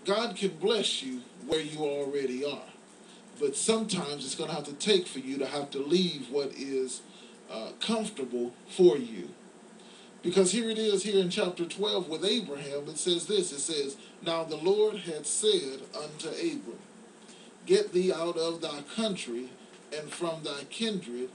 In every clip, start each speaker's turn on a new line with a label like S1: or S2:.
S1: God can bless you where you already are. But sometimes it's going to have to take for you to have to leave what is comfortable for you. Because here it is here in chapter 12 with Abraham. It says this. It says, "Now the Lord had said unto Abram, Get thee out of thy country and from thy kindred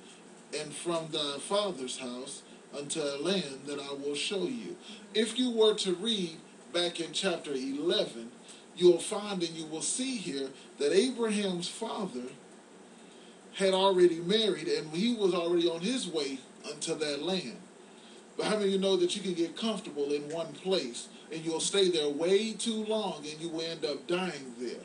S1: and from thy father's house unto a land that I will show you." If you were to read back in chapter 11, you'll find and you will see here that Abraham's father had already married and he was already on his way unto that land. But how many of you know that you can get comfortable in one place and you'll stay there way too long and you will end up dying there?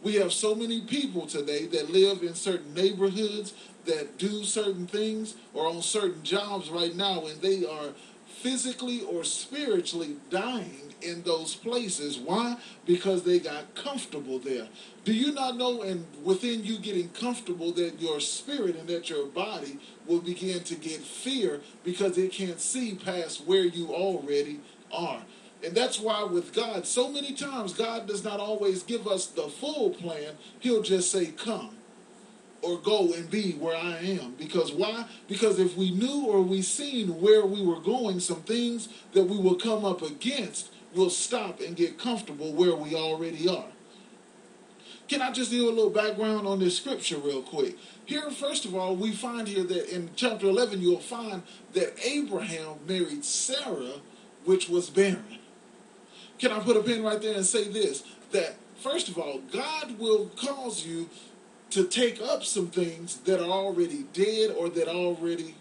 S1: We have so many people today that live in certain neighborhoods, that do certain things, or on certain jobs right now, and they are physically or spiritually dying in those places. Why? Because they got comfortable there. Do you not know, and within you getting comfortable, that your spirit and that your body will begin to get fear because it can't see past where you already are? And that's why with God, so many times God does not always give us the full plan. He'll just say, come or go and be where I am. Because why? Because if we knew or we seen where we were going, some things that we will come up against, we'll stop and get comfortable where we already are. Can I just do a little background on this scripture real quick? Here, first of all, we find here that in chapter 11, you'll find that Abraham married Sarah, which was barren. Can I put a pin right there and say this? That, first of all, God will cause you to take up some things that are already dead or that are already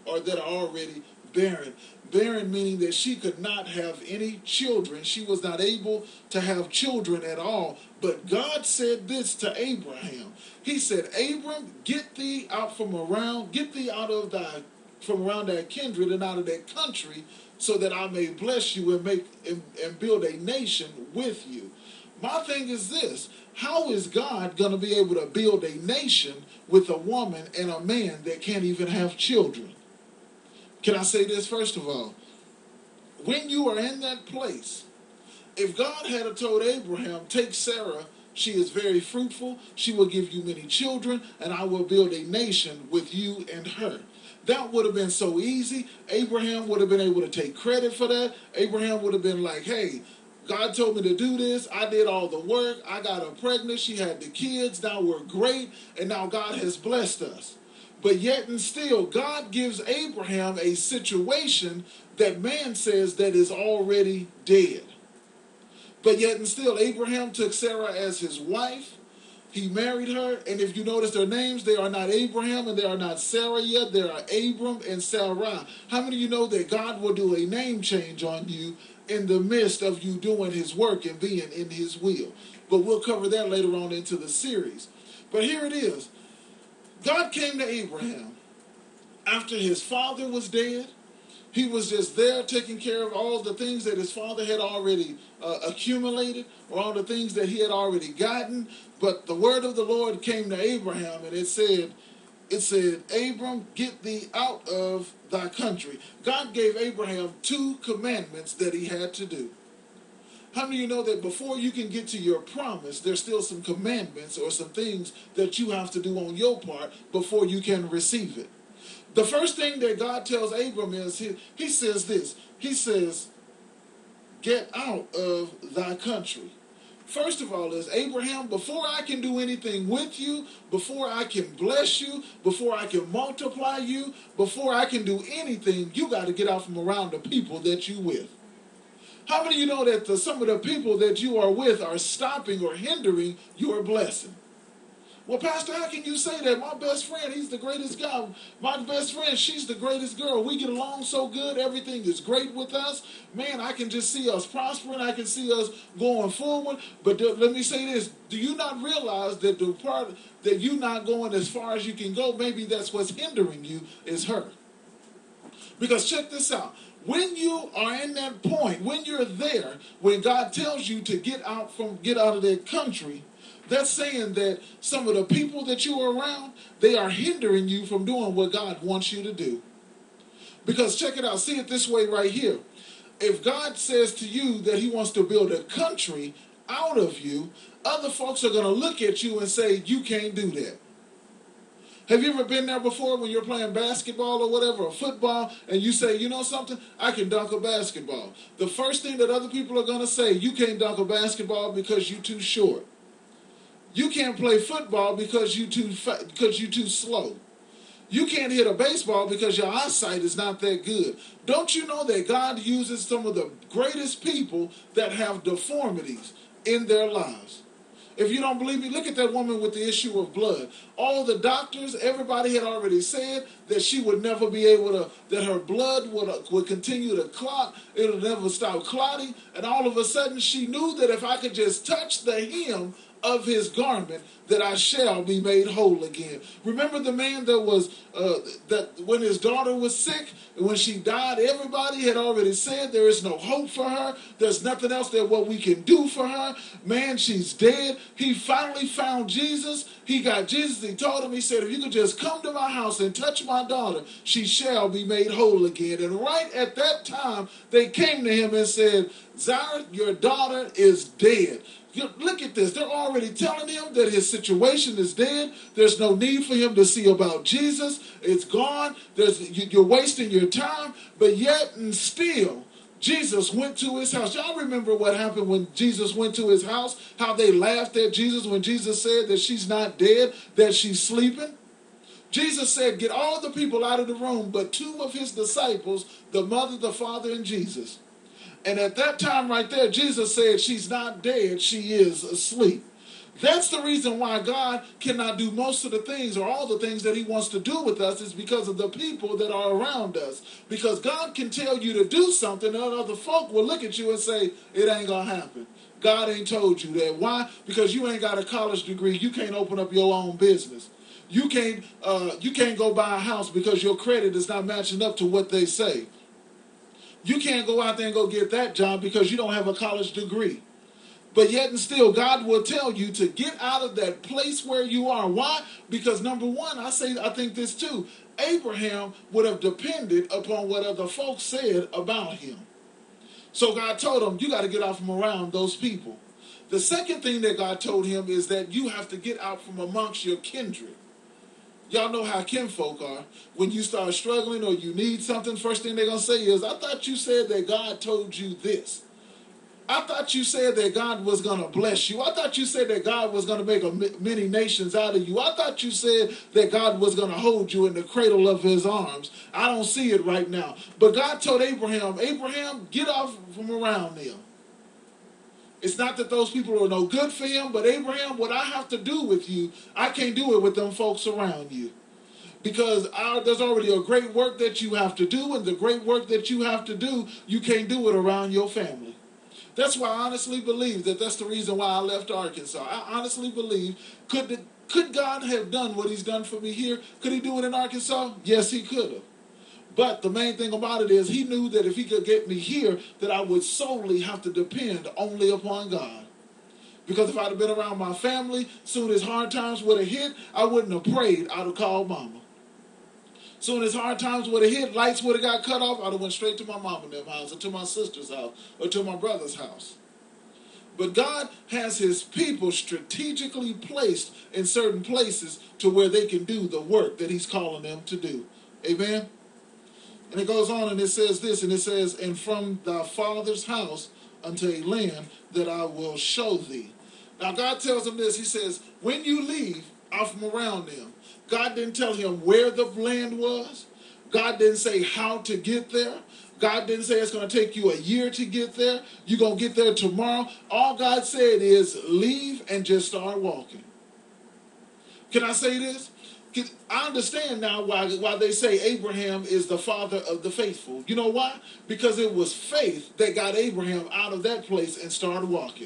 S1: barren. Barren meaning that she could not have any children. She was not able to have children at all. But God said this to Abraham. He said, Abram, get thee out from around that kindred and out of that country, so that I may bless you and build a nation with you. My thing is this: how is God going to be able to build a nation with a woman and a man that can't even have children? Can I say this first of all? When you are in that place, if God had told Abraham, take Sarah, she is very fruitful, she will give you many children, and I will build a nation with you and her. That would have been so easy. Abraham would have been able to take credit for that. Abraham would have been like, hey, God told me to do this. I did all the work. I got her pregnant. She had the kids. Now we're great. And now God has blessed us. But yet and still, God gives Abraham a situation that man says that is already dead. But yet and still, Abraham took Sarah as his wife. He married her, and if you notice their names, they are not Abraham and they are not Sarah yet. They are Abram and Sarai. How many of you know that God will do a name change on you in the midst of you doing his work and being in his will? But we'll cover that later on into the series. But here it is. God came to Abraham after his father was dead. He was just there taking care of all the things that his father had already accumulated, or all the things that he had already gotten. But the word of the Lord came to Abraham, and it said, Abram, get thee out of thy country. God gave Abraham 2 commandments that he had to do. How many of you know that before you can get to your promise, there's still some commandments or some things that you have to do on your part before you can receive it? The first thing that God tells Abram is, he says this. He says, get out of thy country. First of all is, Abraham, before I can do anything with you, before I can bless you, before I can multiply you, before I can do anything, you got to get out from around the people that you with. How many of you know that some of the people that you are with are stopping or hindering your blessing? Well, Pastor, how can you say that? My best friend, he's the greatest guy. My best friend, she's the greatest girl. We get along so good. Everything is great with us. Man, I can just see us prospering. I can see us going forward. But let me say this. Do you not realize that the part that you're not going as far as you can go, maybe that's what's hindering you, is her? Because check this out. When you are in that point, when you're there, when God tells you to get out of that country, that's saying that some of the people that you are around, they are hindering you from doing what God wants you to do. Because check it out, see it this way right here. If God says to you that he wants to build a country out of you, other folks are going to look at you and say, you can't do that. Have you ever been there before when you're playing basketball or whatever, or football, and you say, you know something, I can dunk a basketball. The first thing that other people are going to say, you can't dunk a basketball because you're too short. You can't play football because you're too slow. You can't hit a baseball because your eyesight is not that good. Don't you know that God uses some of the greatest people that have deformities in their lives? If you don't believe me, look at that woman with the issue of blood. All the doctors, everybody had already said that she would never be able to, that her blood would continue to clot. It would never stop clotting. And all of a sudden she knew that if I could just touch the hem of his garment, that I shall be made whole again. Remember the man that was, that when his daughter was sick, and when she died, everybody had already said there is no hope for her. There's nothing else that what we can do for her. Man, she's dead. He finally found Jesus. He got Jesus. He told him, he said, if you could just come to my house and touch my daughter, she shall be made whole again. And right at that time, they came to him and said, Zareth, your daughter is dead. Look at this. They're already telling him that his situation is dead. There's no need for him to see about Jesus. It's gone. You're wasting your time. But yet and still, Jesus went to his house. Y'all remember what happened when Jesus went to his house? How they laughed at Jesus when Jesus said that she's not dead, that she's sleeping? Jesus said, get all the people out of the room but two of his disciples, the mother, the father, and Jesus. And at that time right there, Jesus said, she's not dead, she is asleep. That's the reason why God cannot do most of the things or all the things that he wants to do with us, is because of the people that are around us. Because God can tell you to do something and other folk will look at you and say, it ain't going to happen. God ain't told you that. Why? Because you ain't got a college degree. You can't open up your own business. You can't go buy a house because your credit is not matching up to what they say. You can't go out there and go get that job because you don't have a college degree. But yet and still, God will tell you to get out of that place where you are. Why? Because number one, I think this too. Abraham would have depended upon what other folks said about him. So God told him, you got to get out from around those people. The second thing that God told him is that you have to get out from amongst your kindred. Y'all know how kinfolk are. When you start struggling or you need something, first thing they're going to say is, I thought you said that God told you this. I thought you said that God was going to bless you. I thought you said that God was going to make many nations out of you. I thought you said that God was going to hold you in the cradle of his arms. I don't see it right now. But God told Abraham, Abraham, get off from around them. It's not that those people are no good for him, but Abraham, what I have to do with you, I can't do it with them folks around you. Because there's already a great work that you have to do, and the great work that you have to do, you can't do it around your family. That's why I honestly believe that that's the reason why I left Arkansas. I honestly believe, could God have done what he's done for me here? Could he do it in Arkansas? Yes, he could have. But the main thing about it is he knew that if he could get me here, that I would solely have to depend only upon God. Because if I'd have been around my family, soon as hard times would have hit, I wouldn't have prayed. I'd have called mama. Soon as hard times would have hit, lights would have got cut off, I'd have went straight to my mom and them house, or to my sister's house, or to my brother's house. But God has his people strategically placed in certain places to where they can do the work that he's calling them to do. Amen? And it goes on and it says this, and it says, and from thy father's house unto a land that I will show thee. Now God tells him this, he says, when you leave out from around them, God didn't tell him where the land was. God didn't say how to get there. God didn't say it's going to take you a year to get there. You're going to get there tomorrow. All God said is leave and just start walking. Can I say this? I understand now why they say Abraham is the father of the faithful. You know why? Because it was faith that got Abraham out of that place and started walking.